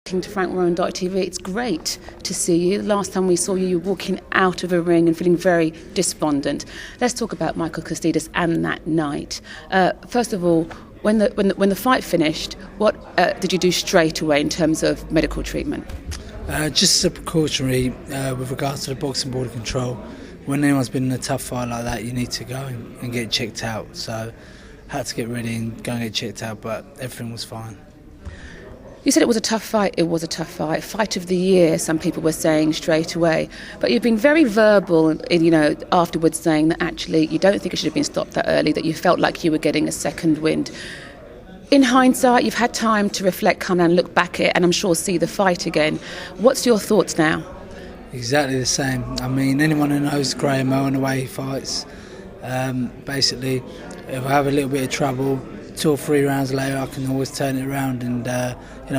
To FrankWarren.tv, it's great to see you. The last time we saw you, you were walking out of a ring and feeling very despondent. Let's talk about Michael Kostidis and that night. First of all, when the fight finished, what did you do straight away in terms of medical treatment? Just a precautionary with regards to the boxing board of control. When anyone's been in a tough fight like that, you need to go and get checked out. So I had to get ready and go and get checked out, but everything was fine. You said it was a tough fight. It was a tough fight. Fight of the year, some people were saying straight away. But you've been very verbal, afterwards saying that actually you don't think it should have been stopped that early, that you felt like you were getting a second wind. In hindsight, you've had time to reflect, come and look back at it, and I'm sure see the fight again. What's your thoughts now? Exactly the same. I mean, anyone who knows Greame Earl and the way he fights, basically, if I have a little bit of trouble, 2 or 3 rounds later I can always turn it around, and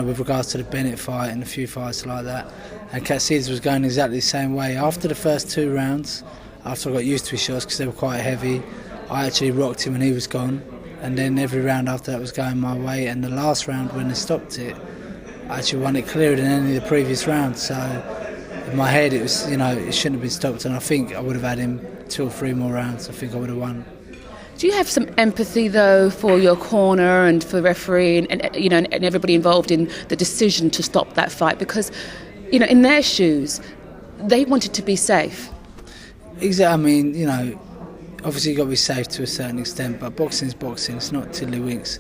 with regards to the Bennett fight and a few fights like that, and Kostidis was going exactly the same way. After the first 2 rounds, after I got used to his shots because they were quite heavy, I actually rocked him and he was gone, and then every round after that was going my way, and the last round when they stopped it, I actually won it clearer than any of the previous rounds. So in my head it was, it shouldn't have been stopped, and I think I would have had him 2 or 3 more rounds. I think I would have won. Do you have some empathy, though, for your corner and for the referee and everybody involved in the decision to stop that fight? Because, in their shoes, they wanted to be safe. Exactly. I mean, obviously you've got to be safe to a certain extent, but boxing is boxing. It's not tiddlywinks.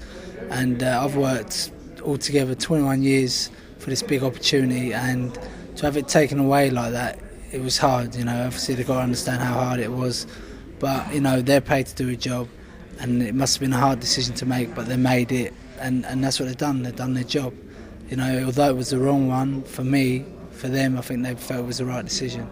And I've worked altogether 21 years for this big opportunity, and to have it taken away like that, it was hard. Obviously they've got to understand how hard it was. But, they're paid to do a job, and it must have been a hard decision to make, but they made it, and that's what they've done. They've done their job. Although it was the wrong one, for me, for them, I think they felt it was the right decision.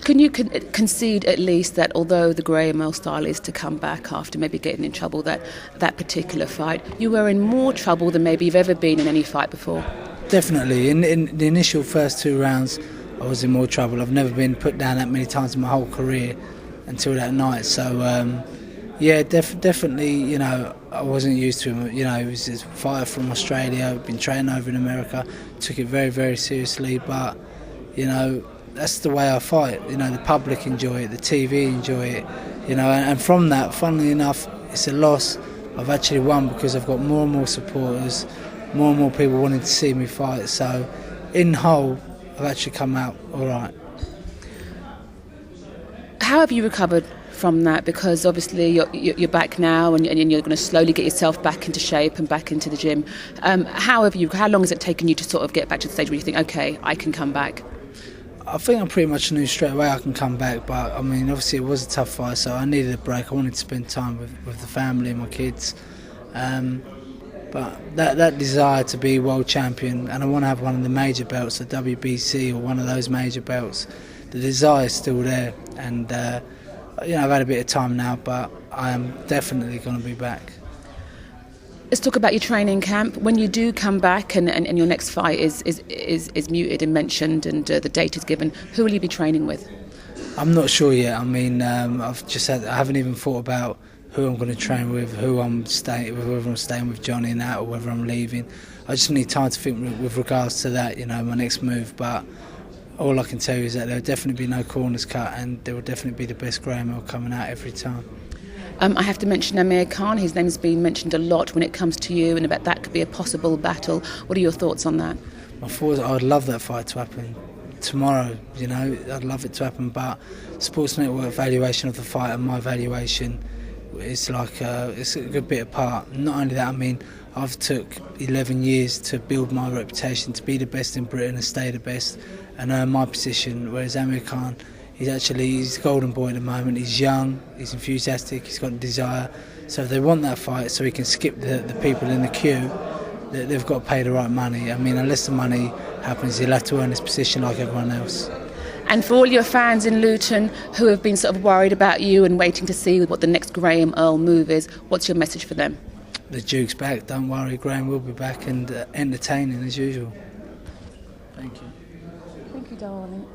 Can you concede at least that although the Greame Earl style is to come back after maybe getting in trouble, that particular fight, you were in more trouble than maybe you've ever been in any fight before? Definitely. In the initial first 2 rounds, I was in more trouble. I've never been put down that many times in my whole career until that night. So, definitely, I wasn't used to him. He was a fighter from Australia, been training over in America, took it very, very seriously. But, that's the way I fight. The public enjoy it, the TV enjoy it, and from that, funnily enough, it's a loss. I've actually won because I've got more and more supporters, more and more people wanting to see me fight. So, in whole, I've actually come out all right. How have you recovered from that? Because obviously you're back now, and you're going to slowly get yourself back into shape and back into the gym. How long has it taken you to sort of get back to the stage where you think, okay, I can come back? I think I pretty much knew straight away I can come back, but I mean, obviously it was a tough fight, so I needed a break. I wanted to spend time with the family and my kids. But that desire to be world champion, and I want to have one of the major belts, the WBC or one of those major belts, the desire is still there, and I've had a bit of time now, but I am definitely going to be back. Let's talk about your training camp. When you do come back and your next fight is muted and mentioned, and the date is given, who will you be training with? I'm not sure yet. I mean, I haven't even thought about who I'm going to train with, who I'm staying with, whether I'm staying with Johnny and that, or whether I'm leaving. I just need time to think with regards to that, my next move. But all I can tell you is that there will definitely be no corners cut, and there will definitely be the best Greame Earl coming out every time. I have to mention Amir Khan. His name's been mentioned a lot when it comes to you, and about that could be a possible battle. What are your thoughts on that? My thoughts, I would love that fight to happen tomorrow. I'd love it to happen, but Sports Network valuation of the fight and my valuation is it's a good bit apart. Not only that, I mean, I've took 11 years to build my reputation to be the best in Britain and stay the best and earn my position, whereas Amir Khan, he's a golden boy at the moment. He's young, he's enthusiastic, he's got a desire. So if they want that fight so he can skip the people in the queue, they've got to pay the right money. I mean, unless the money happens, he'll have to earn his position like everyone else. And for all your fans in Luton who have been sort of worried about you and waiting to see what the next Greame Earl move is, what's your message for them? The Duke's back, don't worry, Greame will be back and entertaining as usual. Thank you. Thank you, darling.